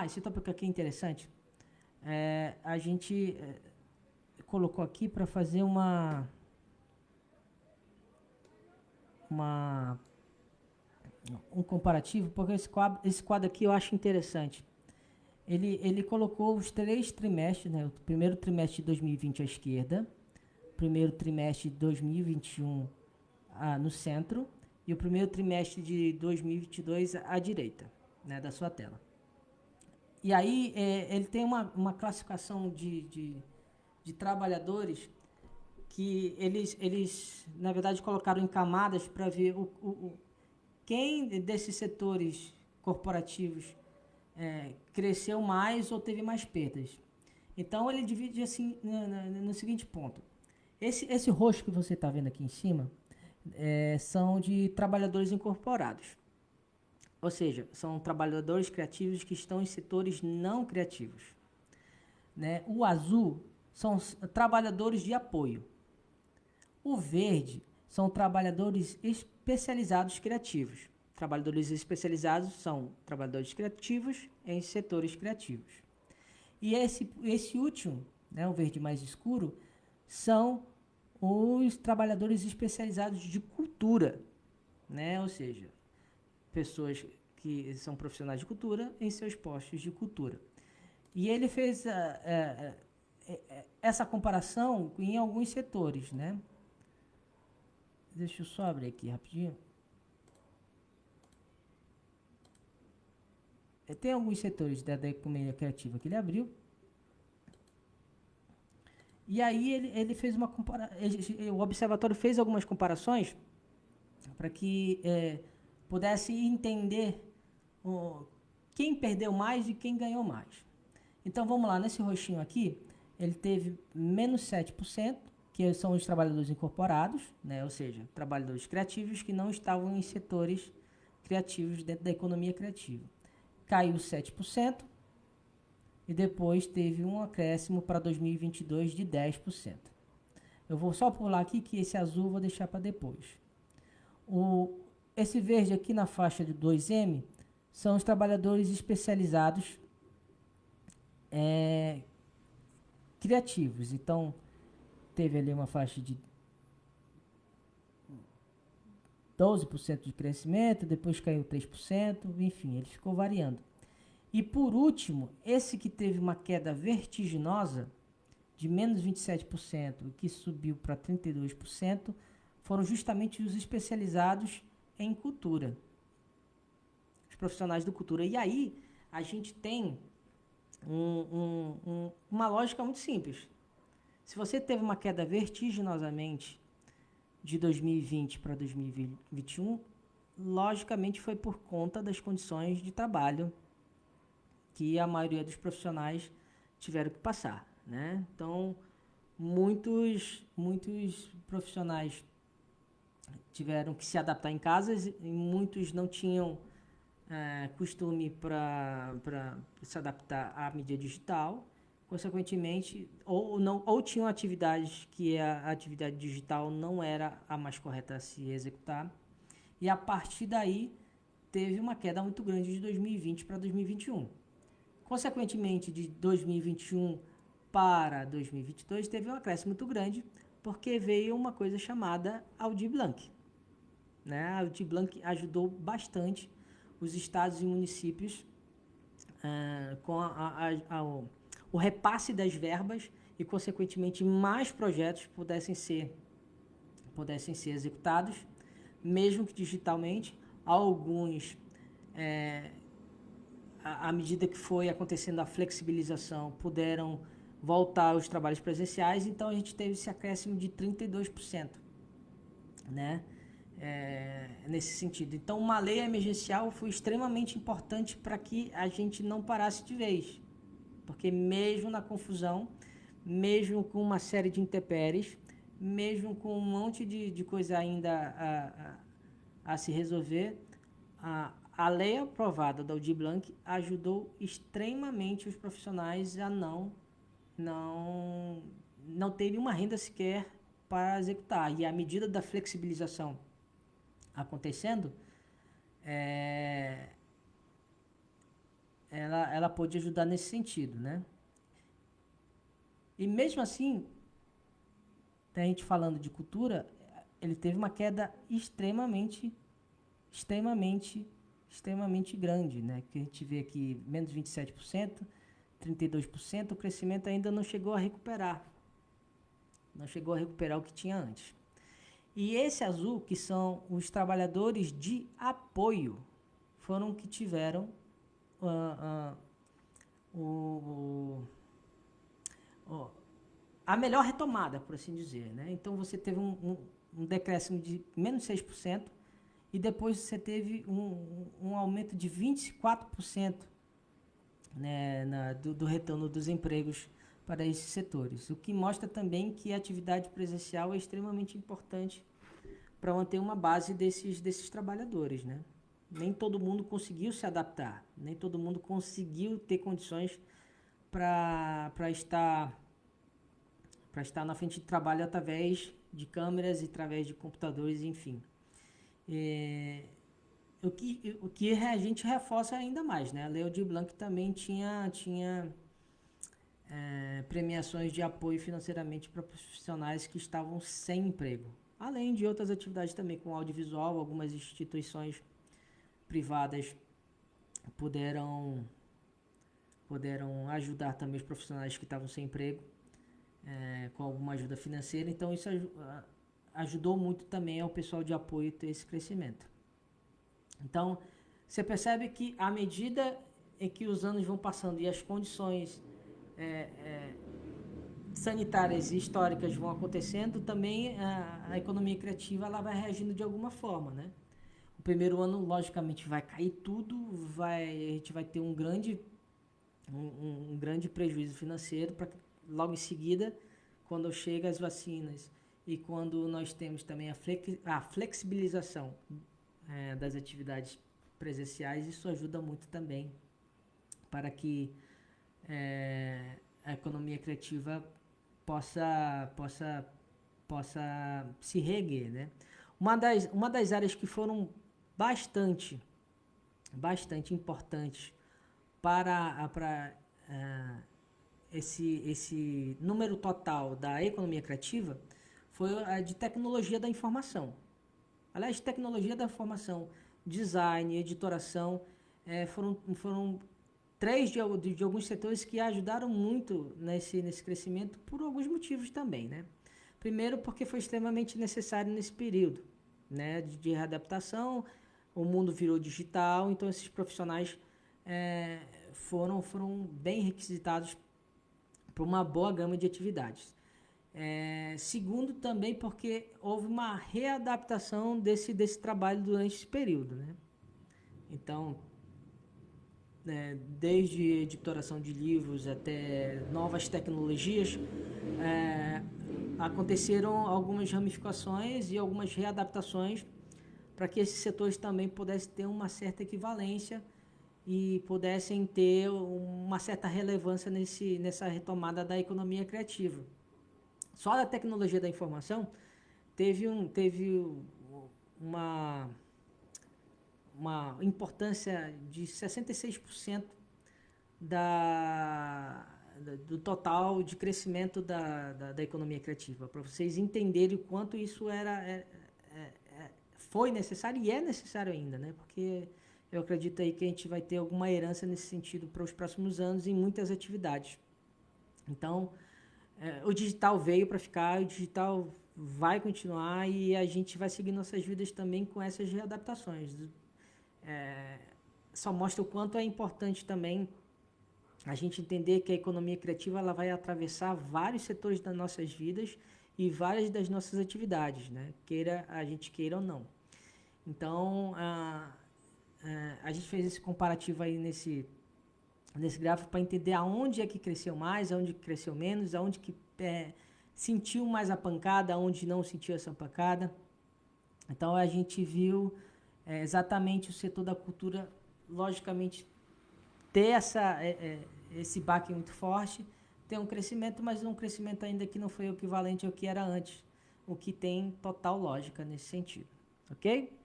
Esse tópico aqui é interessante. A gente colocou aqui para fazer um comparativo, porque esse quadro aqui eu acho interessante. Ele colocou os 3 trimestres, né? O primeiro trimestre de 2020 à esquerda, primeiro trimestre de 2021 no centro e o primeiro trimestre de 2022 à direita, né, da sua tela. E aí ele tem uma classificação de trabalhadores que eles, na verdade, colocaram em camadas para ver quem desses setores corporativos cresceu mais ou teve mais perdas. Então, ele divide assim no seguinte ponto. Esse roxo que você está vendo aqui em cima são de trabalhadores incorporados. Ou seja, são trabalhadores criativos que estão em setores não criativos. Né? O azul são trabalhadores de apoio. O verde são trabalhadores especializados criativos. Trabalhadores especializados são trabalhadores criativos em setores criativos. E esse último, né, o verde mais escuro, são os trabalhadores especializados de cultura, né? Ou seja, pessoas que são profissionais de cultura em seus postos de cultura. E ele fez essa comparação em alguns setores, né? Deixa eu só abrir aqui rapidinho. Tem alguns setores da economia criativa que ele abriu. E aí ele fez uma comparação. O observatório fez algumas comparações para que pudesse entender quem perdeu mais e quem ganhou mais. Então vamos lá, nesse roxinho aqui, ele teve menos 7%, que são os trabalhadores incorporados, né? Ou seja, trabalhadores criativos que não estavam em setores criativos dentro da economia criativa. Caiu 7% e depois teve um acréscimo para 2022 de 10%. Eu vou só pular aqui que esse azul eu vou deixar para depois. Esse verde aqui na faixa de 2M são os trabalhadores especializados criativos. Então, teve ali uma faixa de 12% de crescimento, depois caiu 3%, enfim, ele ficou variando. E por último, esse que teve uma queda vertiginosa de menos 27%, que subiu para 32%, foram justamente os especializados em cultura, os profissionais da cultura. E aí a gente tem uma lógica muito simples. Se você teve uma queda vertiginosamente de 2020 para 2021, logicamente foi por conta das condições de trabalho que a maioria dos profissionais tiveram que passar, né? Então, muitos profissionais tiveram que se adaptar em casa e muitos não tinham costume para se adaptar à mídia digital. Consequentemente, ou tinham atividades que a atividade digital não era a mais correta a se executar, e a partir daí teve uma queda muito grande de 2020 para 2021. Consequentemente, de 2021 para 2022 teve um acréscimo muito grande, porque veio uma coisa chamada Aldir Blanc. Né? A Aldir Blanc ajudou bastante os estados e municípios com o repasse das verbas e, consequentemente, mais projetos pudessem ser executados, mesmo que digitalmente. Alguns, à medida que foi acontecendo a flexibilização, puderam voltar aos trabalhos presenciais, então a gente teve esse acréscimo de 32%, né? Nesse sentido. Então, uma lei emergencial foi extremamente importante para que a gente não parasse de vez, porque mesmo na confusão, mesmo com uma série de intempéries, mesmo com um monte de coisa ainda a se resolver, a lei aprovada da Aldir Blanc ajudou extremamente os profissionais a não terem uma renda sequer para executar. E à medida da flexibilização acontecendo, ela pôde ajudar nesse sentido, né? E mesmo assim, a gente falando de cultura, ele teve uma queda extremamente grande, né? Que a gente vê aqui menos 27%, 32%, o crescimento ainda não chegou a recuperar. Não chegou a recuperar o que tinha antes. E esse azul, que são os trabalhadores de apoio, foram que tiveram a melhor retomada, por assim dizer, né? Então você teve um decréscimo de menos 6% e depois você teve um aumento de 24%, né, do retorno dos empregos para esses setores, o que mostra também que a atividade presencial é extremamente importante para manter uma base desses trabalhadores, né? Nem todo mundo conseguiu se adaptar, nem todo mundo conseguiu ter condições para estar na frente de trabalho através de câmeras e através de computadores, enfim. O que a gente reforça ainda mais, né? A Lei Aldir Blanc também tinha premiações de apoio financeiramente para profissionais que estavam sem emprego, além de outras atividades também com audiovisual. Algumas instituições privadas puderam ajudar também os profissionais que estavam sem emprego, com alguma ajuda financeira. Então isso ajudou muito também ao pessoal de apoio ter esse crescimento. Então você percebe que à medida em que os anos vão passando e as condições sanitárias e históricas vão acontecendo, também a economia criativa ela vai reagindo de alguma forma, né? O primeiro ano, logicamente, vai cair tudo, a gente vai ter um grande prejuízo financeiro, para logo em seguida, quando chegam as vacinas e quando nós temos também a flexibilização das atividades presenciais, isso ajuda muito também para que a economia criativa possa se reerguer, né? Uma das áreas que foram bastante importantes para esse número total da economia criativa foi a de tecnologia da informação. Aliás, tecnologia da informação, design, editoração, foram três de alguns setores que ajudaram muito nesse crescimento por alguns motivos também, né? Primeiro, porque foi extremamente necessário nesse período, né, de readaptação. O mundo virou digital, então esses profissionais foram bem requisitados para uma boa gama de atividades. Segundo, também porque houve uma readaptação desse trabalho durante esse período, né? Então, desde editoração de livros até novas tecnologias, aconteceram algumas ramificações e algumas readaptações para que esses setores também pudessem ter uma certa equivalência e pudessem ter uma certa relevância nessa retomada da economia criativa. Só da tecnologia da informação teve uma importância de 66% do total de crescimento da economia criativa, para vocês entenderem o quanto isso foi necessário e é necessário ainda, né? Porque eu acredito aí que a gente vai ter alguma herança nesse sentido para os próximos anos em muitas atividades. Então, o digital veio para ficar, o digital vai continuar e a gente vai seguir nossas vidas também com essas readaptações. Só mostra o quanto é importante também a gente entender que a economia criativa ela vai atravessar vários setores das nossas vidas e várias das nossas atividades, né? A gente queira ou não. Então, a gente fez esse comparativo aí nesse gráfico para entender aonde é que cresceu mais, aonde que cresceu menos, aonde que sentiu mais a pancada, aonde não sentiu essa pancada. Então, a gente viu exatamente o setor da cultura, logicamente, ter esse baque muito forte, ter um crescimento, mas um crescimento ainda que não foi equivalente ao que era antes, o que tem total lógica nesse sentido, ok?